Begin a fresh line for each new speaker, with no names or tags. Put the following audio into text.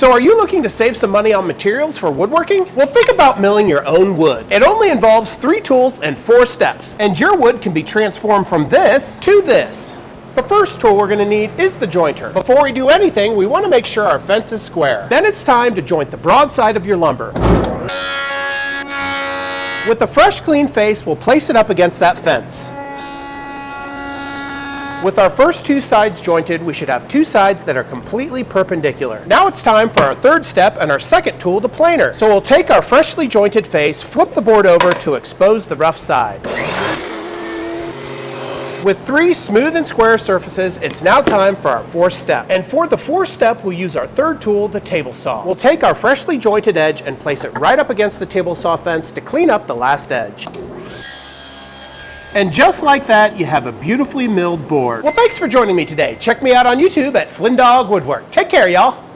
So are you looking to save some money on materials for woodworking? Well, think about milling your own wood. It only involves 3 tools and 4 steps, and your wood can be transformed from this to this. The first tool we're going to need is the jointer. Before we do anything, we want to make sure our fence is square. Then it's time to joint the broad side of your lumber. With a fresh, clean face, we'll place it up against that fence. With our first 2 sides jointed, we should have 2 sides that are completely perpendicular. Now it's time for our third step and our second tool, the planer. So we'll take our freshly jointed face, flip the board over to expose the rough side. With 3 smooth and square surfaces, it's now time for our 4th step. And for the 4th step, we'll use our third tool, the table saw. We'll take our freshly jointed edge and place it right up against the table saw fence to clean up the last edge. And just like that, you have a beautifully milled board. Well, thanks for joining me today. Check me out on YouTube at Flynndogg Woodwork. Take care, y'all.